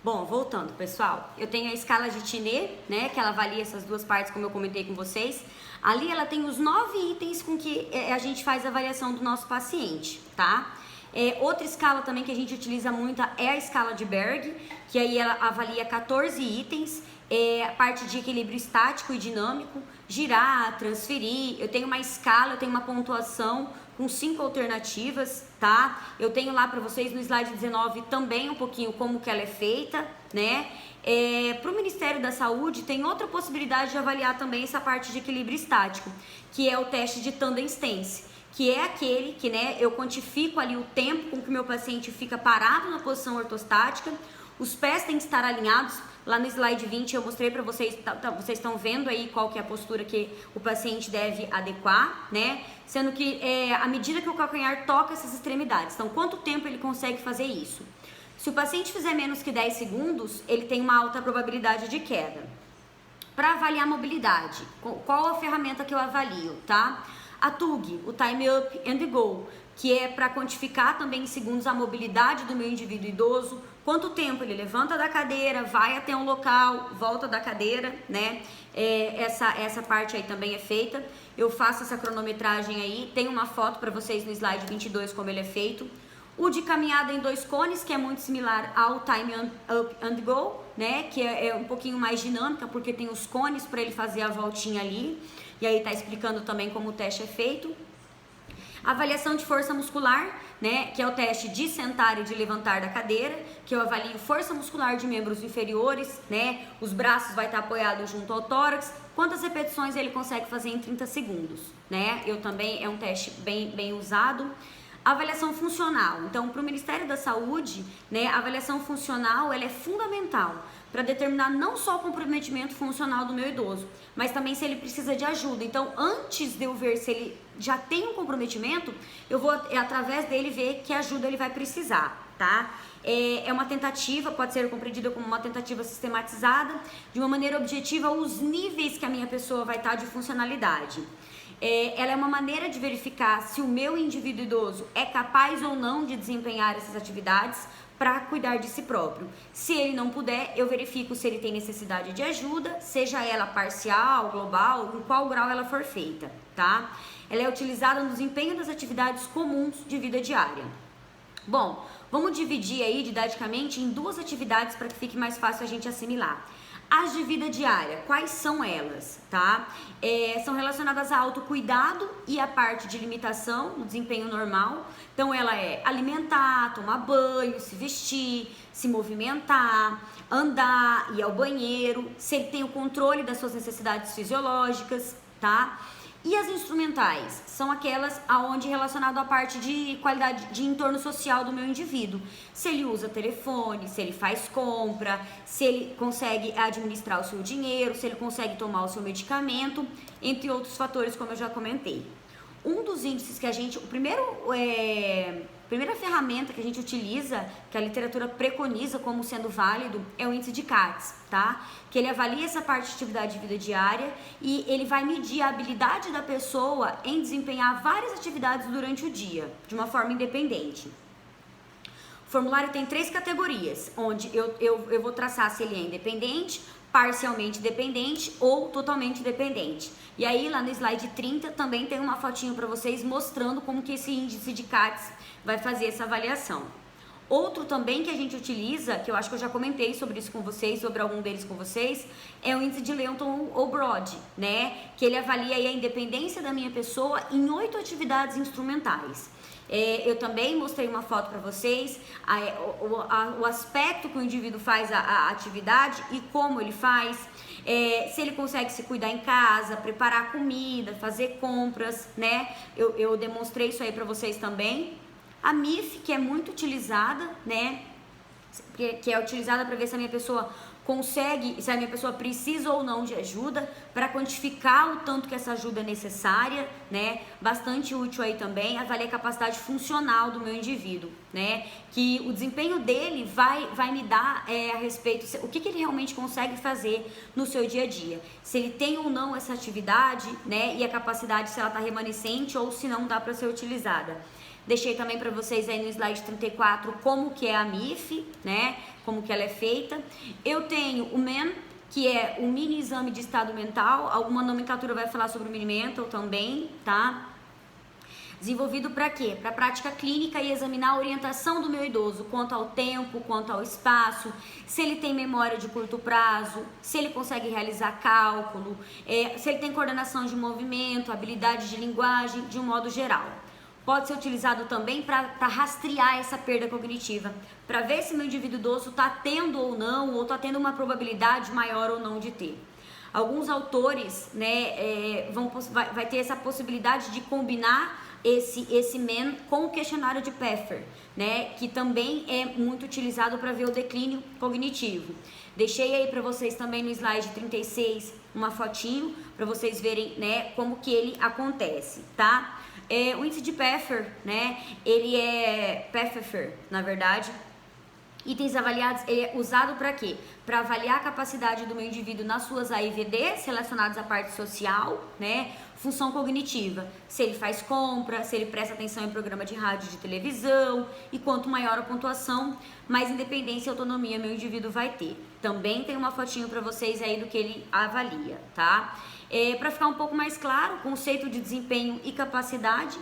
Bom, voltando, pessoal, eu tenho a escala de Tiné, né, que ela avalia essas duas partes, como eu comentei com vocês. Ali ela tem os 9 itens com que a gente faz a avaliação do nosso paciente, tá? Outra escala também que a gente utiliza muito é a escala de Berg, que aí ela avalia 14 itens, a parte de equilíbrio estático e dinâmico, girar, transferir. Eu tenho uma escala, eu tenho uma pontuação com 5 alternativas, tá? Eu tenho lá para vocês no slide 19 também um pouquinho como que ela é feita, né? Para o Ministério da Saúde tem outra possibilidade de avaliar também essa parte de equilíbrio estático, que é o teste de Tandem Stance, que é aquele que, né, eu quantifico ali o tempo com que o meu paciente fica parado na posição ortostática, os pés têm que estar alinhados. Lá no slide 20 eu mostrei para vocês, vocês estão vendo aí qual que é a postura que o paciente deve adequar, né? Sendo que à medida que o calcanhar toca essas extremidades, então quanto tempo ele consegue fazer isso? Se o paciente fizer menos que 10 segundos, ele tem uma alta probabilidade de queda. Para avaliar a mobilidade, qual a ferramenta que eu avalio, tá? A TUG, o Time Up and Go, que é para quantificar também em segundos a mobilidade do meu indivíduo idoso, quanto tempo ele levanta da cadeira, vai até um local, volta da cadeira, né? Essa parte aí também é feita. Eu faço essa cronometragem aí, tem uma foto para vocês no slide 22 como ele é feito. O de caminhada em 2 cones, que é muito similar ao Time Up and Go, né? Que é um pouquinho mais dinâmica, porque tem os cones para ele fazer a voltinha ali. E aí tá explicando também como o teste é feito. Avaliação de força muscular, né, que é o teste de sentar e de levantar da cadeira, que eu avalio força muscular de membros inferiores, né, os braços vai estar apoiados junto ao tórax, quantas repetições ele consegue fazer em 30 segundos, né, eu também, é um teste bem usado. Avaliação funcional, então para o Ministério da Saúde, né, a avaliação funcional ela é fundamental para determinar não só o comprometimento funcional do meu idoso, mas também se ele precisa de ajuda. Então, antes de eu ver se ele já tem um comprometimento, eu vou, através dele, ver que ajuda ele vai precisar, tá? É uma tentativa, pode ser compreendida como uma tentativa sistematizada, de uma maneira objetiva, os níveis que a minha pessoa vai estar de funcionalidade. Ela é uma maneira de verificar se o meu indivíduo idoso é capaz ou não de desempenhar essas atividades para cuidar de si próprio. Se ele não puder, eu verifico se ele tem necessidade de ajuda, seja ela parcial, global, em qual grau ela for feita, tá? Ela é utilizada no desempenho das atividades comuns de vida diária. Bom, vamos dividir aí didaticamente em 2 atividades para que fique mais fácil a gente assimilar. As de vida diária, quais são elas, tá? São relacionadas a autocuidado e a parte de limitação no desempenho normal. Então, ela é alimentar, tomar banho, se vestir, se movimentar, andar, ir ao banheiro, se ele tem o controle das suas necessidades fisiológicas, tá? E as instrumentais são aquelas aonde relacionado à parte de qualidade de entorno social do meu indivíduo. Se ele usa telefone, se ele faz compra, se ele consegue administrar o seu dinheiro, se ele consegue tomar o seu medicamento, entre outros fatores, como eu já comentei. Um dos índices que a gente, primeira ferramenta que a gente utiliza, que a literatura preconiza como sendo válido, é o índice de CATS, tá? Que ele avalia essa parte de atividade de vida diária e ele vai medir a habilidade da pessoa em desempenhar várias atividades durante o dia, de uma forma independente. O formulário tem 3 categorias, onde eu vou traçar se ele é independente, parcialmente dependente ou totalmente dependente. E aí lá no slide 30 também tem uma fotinho para vocês mostrando como que esse índice de CATS vai fazer essa avaliação. Outro também que a gente utiliza, que eu acho que eu já comentei sobre isso com vocês, sobre algum deles com vocês, é o índice de Lewontin-Obrod, né? Que ele avalia aí a independência da minha pessoa em 8 atividades instrumentais. Eu também mostrei uma foto para vocês, o aspecto que o indivíduo faz a atividade e como ele faz, se ele consegue se cuidar em casa, preparar comida, fazer compras, né? Eu demonstrei isso aí para vocês também. A MIF, que é muito utilizada, né? Que é utilizada para ver se a minha pessoa consegue, se a minha pessoa precisa ou não de ajuda, para quantificar o tanto que essa ajuda é necessária, né? Bastante útil aí também, avaliar a capacidade funcional do meu indivíduo, né? Que o desempenho dele vai me dar a respeito, o que ele realmente consegue fazer no seu dia a dia. Se ele tem ou não essa atividade, né? E a capacidade, se ela está remanescente ou se não dá para ser utilizada. Deixei também para vocês aí no slide 34 como que é a MIF, né? Como que ela é feita. Eu tenho o MEM, que é o mini exame de estado mental. Alguma nomenclatura vai falar sobre o mini mental também, tá? Desenvolvido para quê? Para prática clínica e examinar a orientação do meu idoso quanto ao tempo, quanto ao espaço, se ele tem memória de curto prazo, se ele consegue realizar cálculo, se ele tem coordenação de movimento, habilidade de linguagem, de um modo geral. Pode ser utilizado também para rastrear essa perda cognitiva, para ver se meu indivíduo idoso está tendo ou não, ou está tendo uma probabilidade maior ou não de ter. Alguns autores, né, vai ter essa possibilidade de combinar esse MEM com o questionário de Pfeffer, né, que também é muito utilizado para ver o declínio cognitivo. Deixei aí para vocês também no slide 36 uma fotinho para vocês verem, né, como que ele acontece, tá? O índice de Pfeffer, né, ele é Pfeffer, na verdade. Itens avaliados, ele é usado para quê? Para avaliar a capacidade do meu indivíduo nas suas AIVDs relacionadas à parte social, né? Função cognitiva, se ele faz compra, se ele presta atenção em programa de rádio e de televisão, e quanto maior a pontuação, mais independência e autonomia meu indivíduo vai ter. Também tem uma fotinho para vocês aí do que ele avalia, tá? Para ficar um pouco mais claro, conceito de desempenho e capacidade,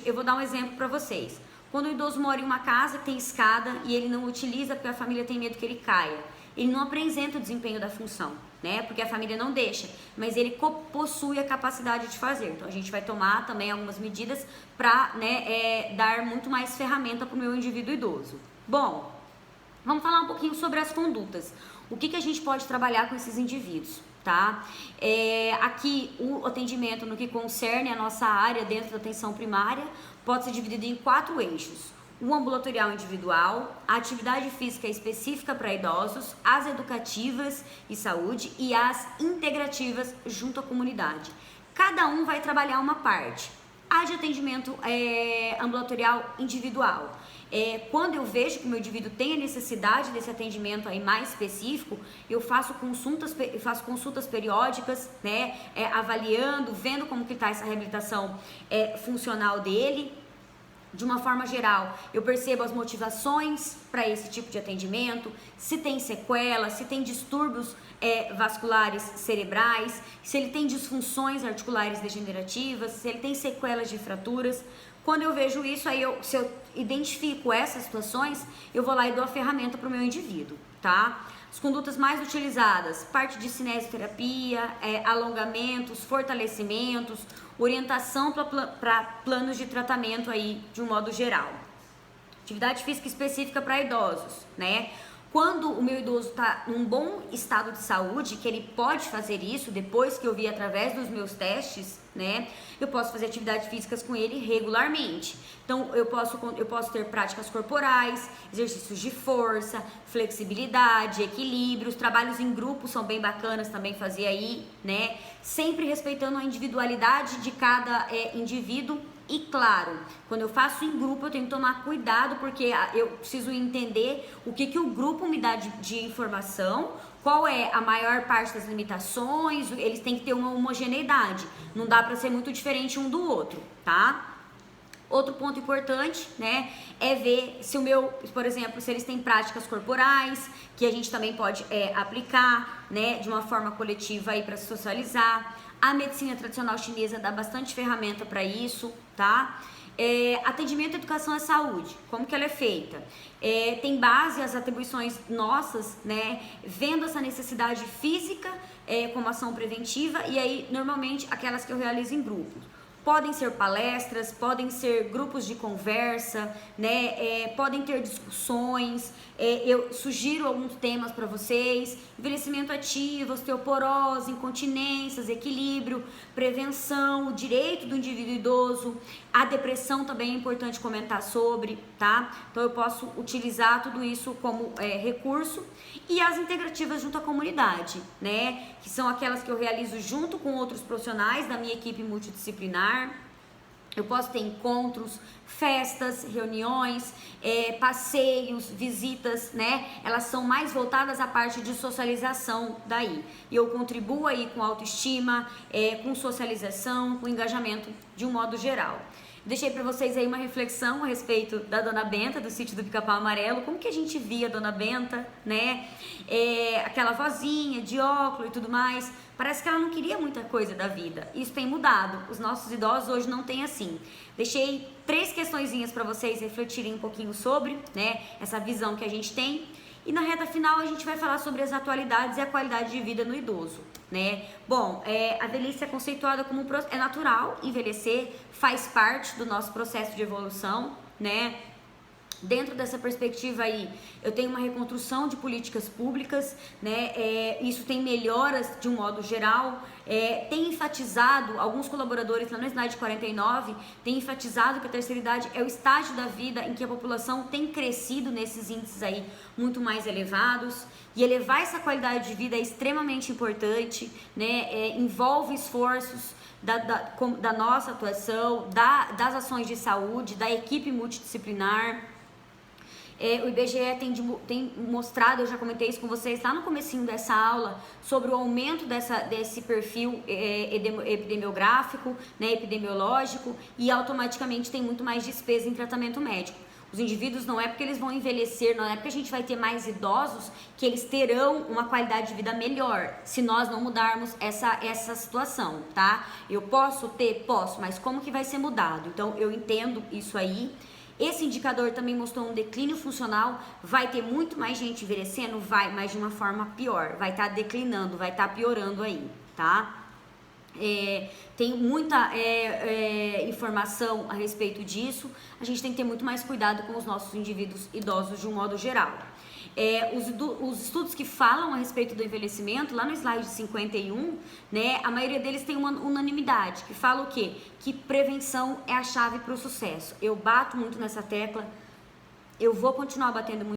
eu vou dar um exemplo para vocês. Quando o idoso mora em uma casa que tem escada e ele não utiliza porque a família tem medo que ele caia, ele não apresenta o desempenho da função, né? Porque a família não deixa, mas ele possui a capacidade de fazer. Então a gente vai tomar também algumas medidas para, né, dar muito mais ferramenta para o meu indivíduo idoso. Bom, vamos falar um pouquinho sobre as condutas. O que a gente pode trabalhar com esses indivíduos, tá? Aqui o atendimento no que concerne a nossa área dentro da atenção primária pode ser dividido em 4 eixos: o ambulatorial individual, a atividade física específica para idosos, as educativas e saúde e as integrativas junto à comunidade. Cada um vai trabalhar uma parte. A de atendimento ambulatorial individual. Quando eu vejo que o meu indivíduo tem a necessidade desse atendimento aí mais específico, eu faço consultas periódicas, né, avaliando, vendo como que está essa reabilitação funcional dele. De uma forma geral, eu percebo as motivações para esse tipo de atendimento, se tem sequelas, se tem distúrbios vasculares cerebrais, se ele tem disfunções articulares degenerativas, se ele tem sequelas de fraturas. Quando eu vejo isso, aí se eu identifico essas situações, eu vou lá e dou a ferramenta para o meu indivíduo, tá? As condutas mais utilizadas, parte de cinesioterapia, alongamentos, fortalecimentos, orientação para planos de tratamento aí de um modo geral. Atividade física específica para idosos, né? Quando o meu idoso está num bom estado de saúde, que ele pode fazer isso depois que eu vi através dos meus testes, né? Eu posso fazer atividades físicas com ele regularmente. Então, eu posso ter práticas corporais, exercícios de força, flexibilidade, equilíbrio. Os trabalhos em grupo são bem bacanas também fazer aí, né? Sempre respeitando a individualidade de cada indivíduo. E claro, quando eu faço em grupo eu tenho que tomar cuidado, porque eu preciso entender o que o grupo me dá de informação, qual é a maior parte das limitações, eles têm que ter uma homogeneidade, não dá para ser muito diferente um do outro, tá? Outro ponto importante, né, é ver se por exemplo, se eles têm práticas corporais, que a gente também pode aplicar, né, de uma forma coletiva aí para socializar. A medicina tradicional chinesa dá bastante ferramenta para isso, tá? Atendimento, educação e saúde, como que ela é feita? Tem base as atribuições nossas, né? Vendo essa necessidade física como ação preventiva, e aí normalmente aquelas que eu realizo em grupos. Podem ser palestras, podem ser grupos de conversa, né? Podem ter discussões. Eu sugiro alguns temas para vocês: envelhecimento ativo, osteoporose, incontinências, equilíbrio, prevenção, o direito do indivíduo idoso, a depressão também é importante comentar sobre, tá? Então eu posso utilizar tudo isso como recurso. E as integrativas junto à comunidade, né? Que são aquelas que eu realizo junto com outros profissionais da minha equipe multidisciplinar. Eu posso ter encontros, festas, reuniões, passeios, visitas, né? Elas são mais voltadas à parte de socialização daí. E eu contribuo aí com autoestima, com socialização, com engajamento de um modo geral. Deixei para vocês aí uma reflexão a respeito da Dona Benta, do sítio do Pica-Pau Amarelo, como que a gente via a Dona Benta, né? Aquela vozinha de óculos e tudo mais. Parece que ela não queria muita coisa da vida. Isso tem mudado. Os nossos idosos hoje não têm assim. Deixei 3 questõezinhas para vocês refletirem um pouquinho sobre, né? Essa visão que a gente tem. E na reta final a gente vai falar sobre as atualidades e a qualidade de vida no idoso, né? Bom, a velhice é conceituada como é natural envelhecer, faz parte do nosso processo de evolução, né? Dentro dessa perspectiva aí, eu tenho uma reconstrução de políticas públicas, né? Isso tem melhoras de um modo geral. Tem enfatizado, alguns colaboradores lá no slide 49, tem enfatizado que a terceira idade é o estágio da vida em que a população tem crescido nesses índices aí muito mais elevados. E elevar essa qualidade de vida é extremamente importante, né? Envolve esforços da nossa atuação, das ações de saúde, da equipe multidisciplinar. O IBGE tem mostrado, eu já comentei isso com vocês lá no comecinho dessa aula, sobre o aumento desse perfil epidemiográfico, né, epidemiológico, e automaticamente tem muito mais despesa em tratamento médico. Os indivíduos não é porque eles vão envelhecer, não é porque a gente vai ter mais idosos que eles terão uma qualidade de vida melhor, se nós não mudarmos essa situação, tá? Eu posso ter? Posso, mas como que vai ser mudado? Então eu entendo isso aí. Esse indicador também mostrou um declínio funcional. Vai ter muito mais gente envelhecendo? Vai, mas de uma forma pior. Vai estar declinando, vai estar piorando aí, tá? Tem muita informação a respeito disso. A gente tem que ter muito mais cuidado com os nossos indivíduos idosos de um modo geral. Os estudos que falam a respeito do envelhecimento, lá no slide 51, né, a maioria deles tem uma unanimidade, que fala o quê? Que prevenção é a chave para o sucesso. Eu bato muito nessa tecla, eu vou continuar batendo muito